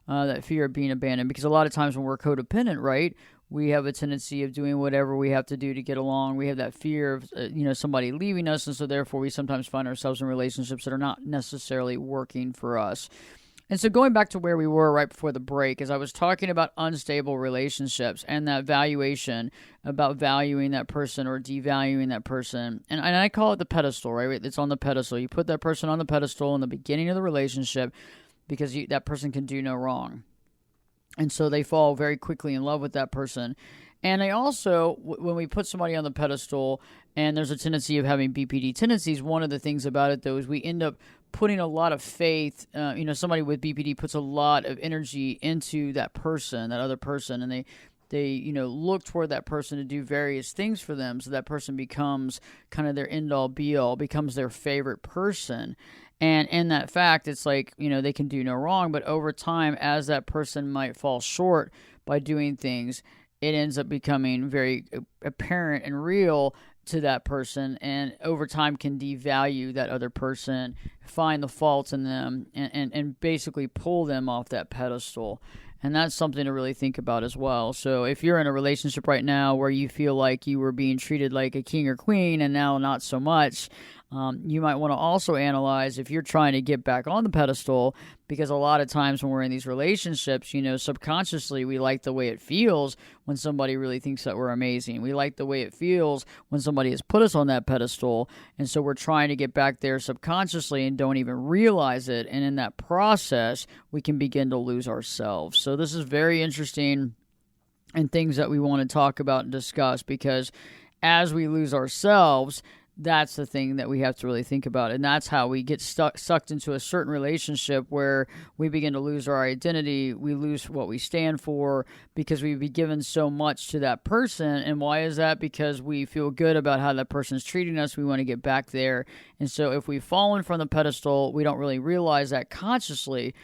that fear of being abandoned. Because a lot of times when we're codependent, right, we have a tendency of doing whatever we have to do to get along. We have that fear of, somebody leaving us, and so therefore we sometimes find ourselves in relationships that are not necessarily working for us. And so going back to where we were right before the break, as I was talking about unstable relationships and that valuation, about valuing that person or devaluing that person. And I call it the pedestal, right? It's on the pedestal. You put that person on the pedestal in the beginning of the relationship because that person can do no wrong. And so they fall very quickly in love with that person. And I also, when we put somebody on the pedestal and there's a tendency of having BPD tendencies, one of the things about it, though, is we end up putting a lot of faith. Somebody with BPD puts a lot of energy into that person, that other person, and they look toward that person to do various things for them. So that person becomes kind of their end-all, be-all, becomes their favorite person. And in that fact, it's like, they can do no wrong. But over time, as that person might fall short by doing things, it ends up becoming very apparent and real to that person, and over time can devalue that other person, find the faults in them, and basically pull them off that pedestal. And that's something to really think about as well. So if you're in a relationship right now where you feel like you were being treated like a king or queen and now not so much, you might want to also analyze if you're trying to get back on the pedestal, because a lot of times when we're in these relationships, subconsciously we like the way it feels when somebody really thinks that we're amazing. We like the way it feels when somebody has put us on that pedestal. And so we're trying to get back there subconsciously and don't even realize it. And in that process, we can begin to lose ourselves. So this is very interesting and things that we want to talk about and discuss, because as we lose ourselves, that's the thing that we have to really think about. And that's how we get sucked into a certain relationship where we begin to lose our identity. We lose what we stand for because we've been given so much to that person. And why is that? Because we feel good about how that person's treating us. We want to get back there. And so if we've fallen from the pedestal, we don't really realize that consciously.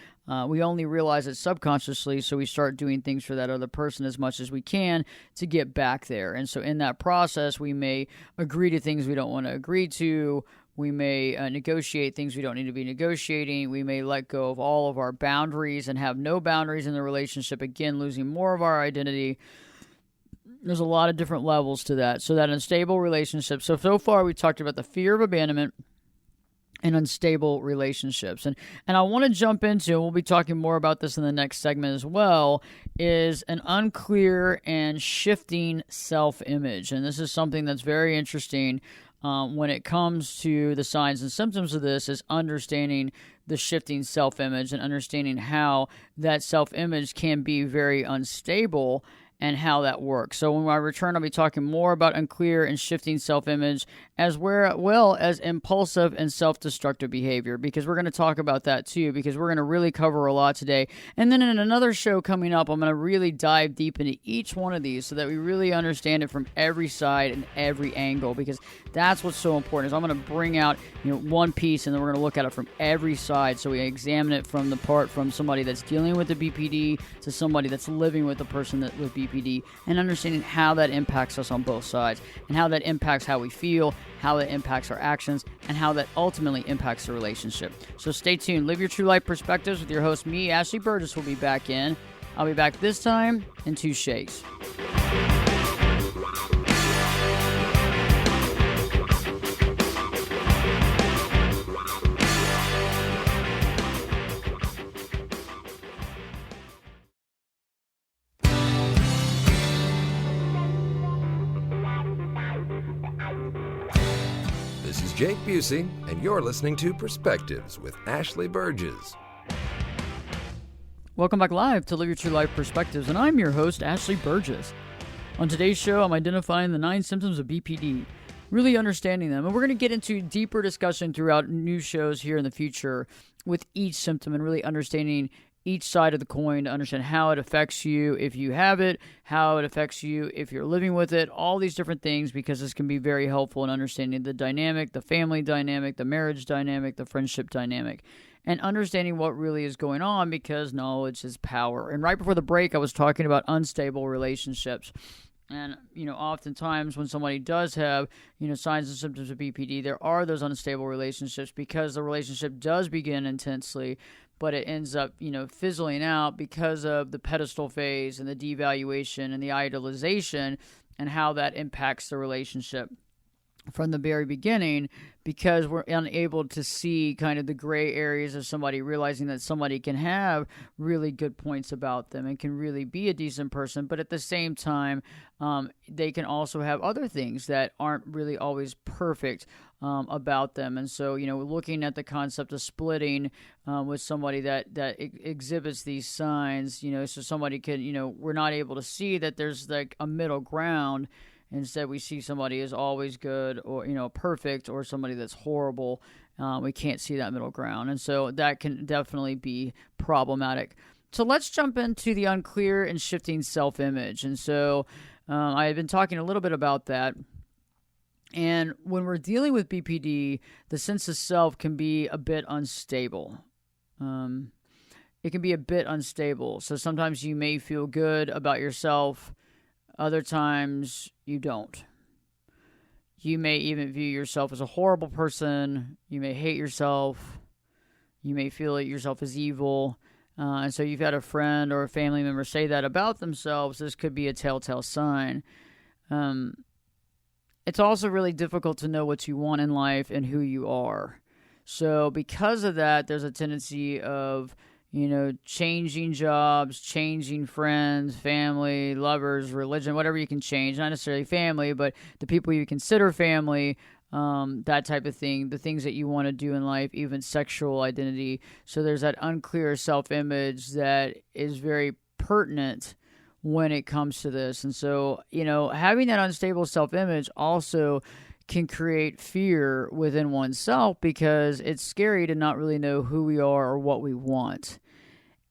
We only realize it subconsciously, so we start doing things for that other person as much as we can to get back there. And so in that process, we may agree to things we don't want to agree to. We may negotiate things we don't need to be negotiating. We may let go of all of our boundaries and have no boundaries in the relationship, again, losing more of our identity. There's a lot of different levels to that. So that unstable relationship. So far we talked about the fear of abandonment and unstable relationships. And I want to jump into, and we'll be talking more about this in the next segment as well, is an unclear and shifting self-image. And this is something that's very interesting when it comes to the signs and symptoms of this, is understanding the shifting self-image and understanding how that self-image can be very unstable and how that works. So when I return, I'll be talking more about unclear and shifting self-image, as well as impulsive and self-destructive behavior, because we're going to talk about that too, because we're going to really cover a lot today. And then in another show coming up, I'm going to really dive deep into each one of these so that we really understand it from every side and every angle, because that's what's so important. Is I'm going to bring out one piece, and then we're going to look at it from every side, so we examine it from somebody that's dealing with the BPD to somebody that's living with a person with BPD, and understanding how that impacts us on both sides, and how that impacts how we feel, how that impacts our actions, and how that ultimately impacts the relationship. So stay tuned. Live your true life perspectives with your host, me, Ashley Burgess, will be back in. I'll be back this time in 2 shakes. This is Jake Busey, and you're listening to Perspectives with Ashley Burgess. Welcome back live to Live Your True Life Perspectives, and I'm your host, Ashley Burgess. On today's show, I'm identifying the 9 symptoms of BPD, really understanding them, and we're going to get into deeper discussion throughout new shows here in the future with each symptom and really understanding each side of the coin to understand how it affects you if you have it, how it affects you if you're living with it, all these different things, because this can be very helpful in understanding the dynamic, the family dynamic, the marriage dynamic, the friendship dynamic, and understanding what really is going on, because knowledge is power. And right before the break, I was talking about unstable relationships. And, oftentimes when somebody does have, signs and symptoms of BPD, there are those unstable relationships because the relationship does begin intensely, but it ends up, fizzling out because of the pedestal phase and the devaluation and the idolization and how that impacts the relationship from the very beginning, because we're unable to see kind of the gray areas of somebody, realizing that somebody can have really good points about them and can really be a decent person, but at the same time, they can also have other things that aren't really always perfect about them. And so, looking at the concept of splitting with somebody that exhibits these signs, so somebody can, we're not able to see that there's like a middle ground. Instead, we see somebody as always good or, perfect, or somebody that's horrible. We can't see that middle ground. And so that can definitely be problematic. So let's jump into the unclear and shifting self-image. And so I have been talking a little bit about that. And when we're dealing with BPD, the sense of self can be a bit unstable. It can be a bit unstable. So sometimes you may feel good about yourself. Other times you don't. You may even view yourself as a horrible person. You may hate yourself. You may feel yourself as evil. And so you've had a friend or a family member say that about themselves. This could be a telltale sign. It's also really difficult to know what you want in life and who you are. So because of that, there's a tendency of changing jobs, changing friends, family, lovers, religion, whatever you can change. Not necessarily family, but the people you consider family, that type of thing, the things that you want to do in life, even sexual identity. So there's that unclear self-image that is very pertinent when it comes to this. And so, having that unstable self-image also can create fear within oneself, because it's scary to not really know who we are or what we want.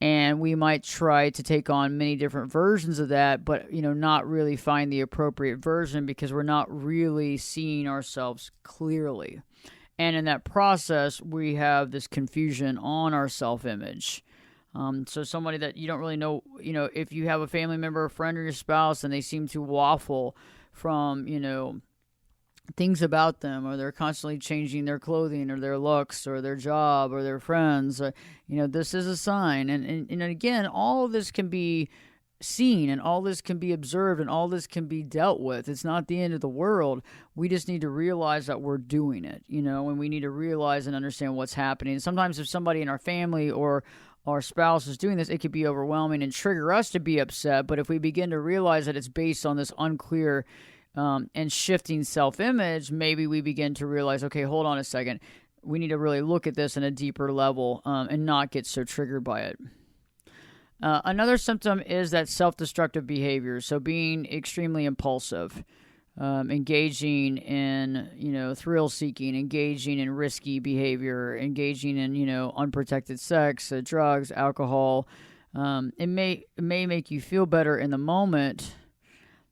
And we might try to take on many different versions of that, but, not really find the appropriate version because we're not really seeing ourselves clearly. And in that process, we have this confusion on our self-image. So somebody that you don't really know, if you have a family member, a friend, or your spouse, and they seem to waffle from, things about them, or they're constantly changing their clothing or their looks or their job or their friends, this is a sign. And again, all of this can be seen, and all this can be observed, and all this can be dealt with. It's not the end of the world. We just need to realize that we're doing it, and we need to realize and understand what's happening. And sometimes if somebody in our family or our spouse is doing this, it could be overwhelming and trigger us to be upset. But if we begin to realize that it's based on this unclear and shifting self-image, maybe we begin to realize, okay, hold on a second. We need to really look at this in a deeper level and not get so triggered by it. Another symptom is that self-destructive behavior. So being extremely impulsive, engaging in, thrill-seeking, engaging in risky behavior, engaging in, unprotected sex, drugs, alcohol. It may make you feel better in the moment,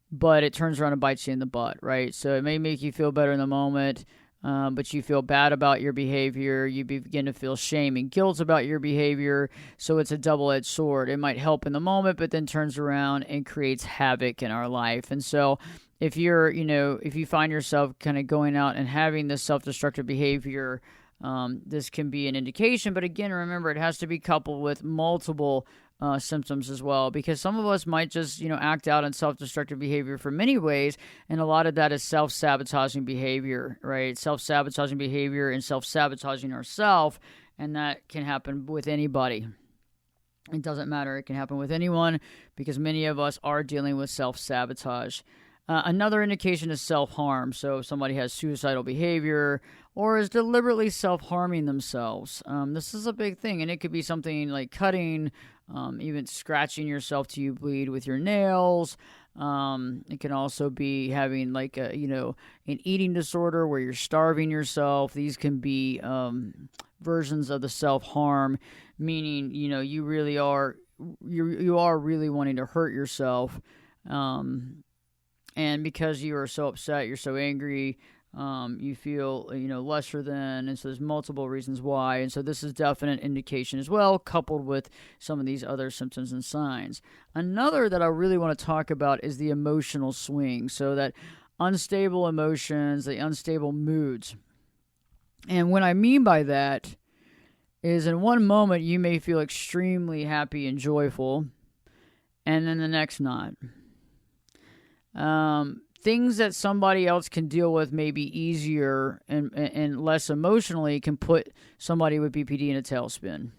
but it turns around and bites you in the butt, right? So it may make you feel better in the moment, but you feel bad about your behavior. You begin to feel shame and guilt about your behavior. So it's a double-edged sword. It might help in the moment, but then turns around and creates havoc in our life. And so if if you find yourself kind of going out and having this self-destructive behavior, this can be an indication. But again, remember, it has to be coupled with multiple symptoms as well, because some of us might just, act out in self-destructive behavior for many ways, and a lot of that is self-sabotaging behavior, right? Self-sabotaging behavior and self-sabotaging ourselves, and that can happen with anybody. It doesn't matter. It can happen with anyone, because many of us are dealing with self-sabotage. Another indication is self-harm. So if somebody has suicidal behavior or is deliberately self-harming themselves, this is a big thing, and it could be something like cutting, even scratching yourself till you bleed with your nails. It can also be having like an eating disorder where you're starving yourself. These can be versions of the self-harm, meaning you really are really wanting to hurt yourself. And because you are so upset, you're so angry, you feel, lesser than, and so there's multiple reasons why. And so this is definite indication as well, coupled with some of these other symptoms and signs. Another that I really want to talk about is the emotional swing. So that unstable emotions, the unstable moods. And what I mean by that is in one moment you may feel extremely happy and joyful, and then the next not. Things that somebody else can deal with maybe easier and less emotionally can put somebody with BPD in a tailspin.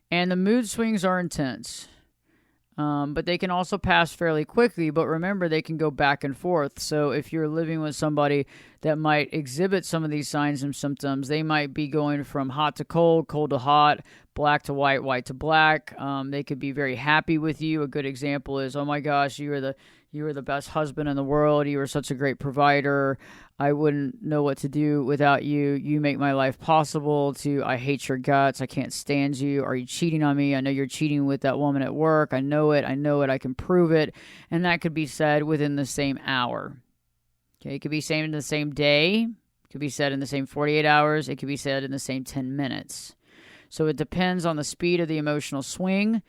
And the mood swings are intense. But they can also pass fairly quickly. But remember, they can go back and forth. So if you're living with somebody that might exhibit some of these signs and symptoms, they might be going from hot to cold, cold to hot, black to white, white to black. They could be very happy with you. A good example is, oh my gosh, you are the best husband in the world. You are such a great provider. I wouldn't know what to do without you. You make my life possible. To, I hate your guts. I can't stand you. Are you cheating on me? I know you're cheating with that woman at work. I know it. I can prove it. And that could be said within the same hour. Okay, it could be said in the same day. It could be said in the same 48 hours. It could be said in the same 10 minutes. So it depends on the speed of the emotional swing.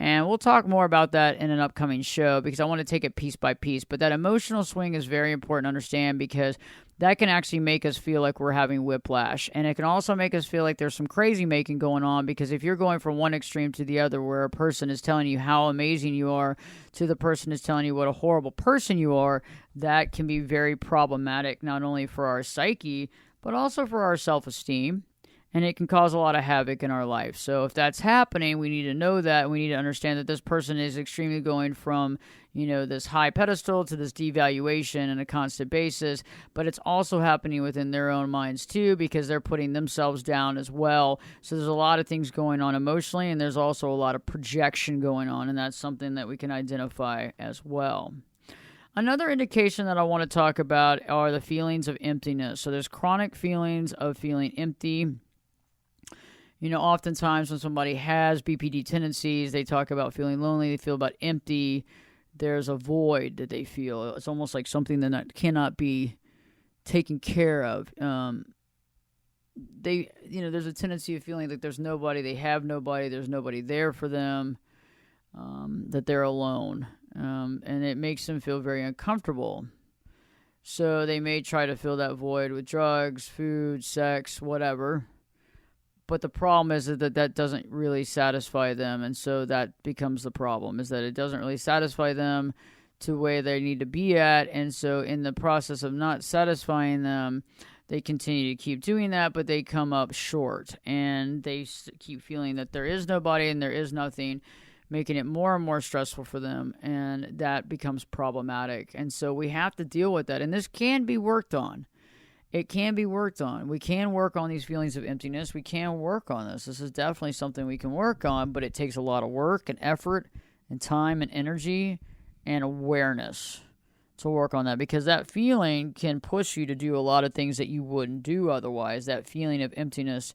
And we'll talk more about that in an upcoming show because I want to take it piece by piece. But that emotional swing is very important to understand because that can actually make us feel like we're having whiplash. And it can also make us feel like there's some crazy making going on because if you're going from one extreme to the other where a person is telling you how amazing you are to the person is telling you what a horrible person you are, that can be very problematic not only for our psyche but also for our self-esteem. And it can cause a lot of havoc in our life. So if that's happening, we need to know that. We need to understand that this person is extremely going from, this high pedestal to this devaluation on a constant basis. But it's also happening within their own minds too because they're putting themselves down as well. So there's a lot of things going on emotionally, and there's also a lot of projection going on. And that's something that we can identify as well. Another indication that I want to talk about are the feelings of emptiness. So there's chronic feelings of feeling empty. Oftentimes when somebody has BPD tendencies, they talk about feeling lonely, they feel about empty. There's a void that they feel. It's almost like something that cannot be taken care of. There's a tendency of feeling like there's nobody, they have nobody, there's nobody there for them, that they're alone. And it makes them feel very uncomfortable. So they may try to fill that void with drugs, food, sex, whatever. But the problem is that doesn't really satisfy them, and so that becomes the problem, is that it doesn't really satisfy them to where they need to be at, and so in the process of not satisfying them, they continue to keep doing that, but they come up short, and they keep feeling that there is nobody and there is nothing, making it more and more stressful for them, and that becomes problematic, and so we have to deal with that, and this can be worked on. It can be worked on. We can work on these feelings of emptiness. We can work on this. This is definitely something we can work on, but it takes a lot of work and effort and time and energy and awareness to work on that because that feeling can push you to do a lot of things that you wouldn't do otherwise. That feeling of emptiness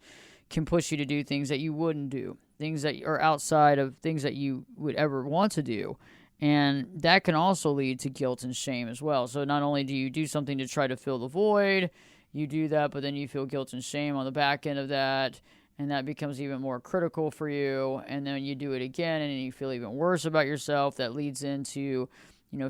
can push you to do things that you wouldn't do, things that are outside of things that you would ever want to do. And that can also lead to guilt and shame as well. So not only do you do something to try to fill the void, you do that, but then you feel guilt and shame on the back end of that, and that becomes even more critical for you. And then you do it again, and you feel even worse about yourself. That leads into,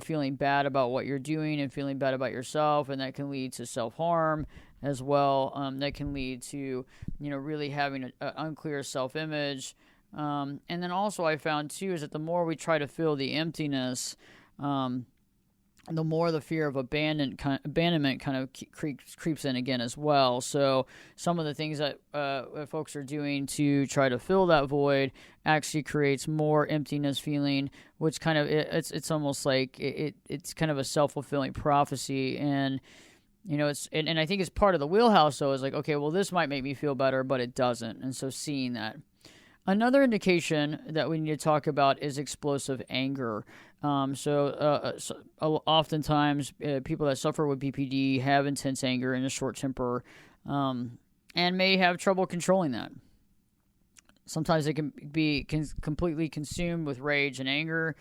feeling bad about what you're doing and feeling bad about yourself, and that can lead to self-harm as well. That can lead to, really having an unclear self-image. And then also I found too is that the more we try to fill the emptiness, the more the fear of abandonment kind of creeps in again as well. So some of the things that folks are doing to try to fill that void actually creates more emptiness feeling, which kind of it's almost like it's kind of a self-fulfilling prophecy. And it's and I think it's part of the wheelhouse. So it's like, okay, well, this might make me feel better, but it doesn't. And so seeing that. Another indication that we need to talk about is explosive anger. Oftentimes people that suffer with BPD have intense anger and a short temper, and may have trouble controlling that. Sometimes it can be completely consumed with rage and anger,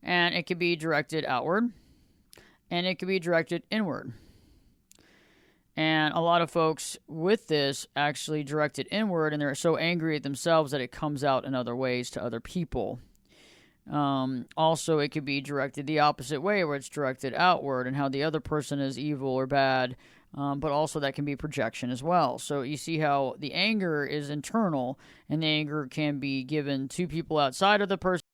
and it can be directed outward, and it can be directed inward. And a lot of folks with this actually direct it inward, and they're so angry at themselves that it comes out in other ways to other people. Also, it could be directed the opposite way, where it's directed outward, and how the other person is evil or bad, but also that can be projection as well. So you see how the anger is internal, and the anger can be given to people outside of the person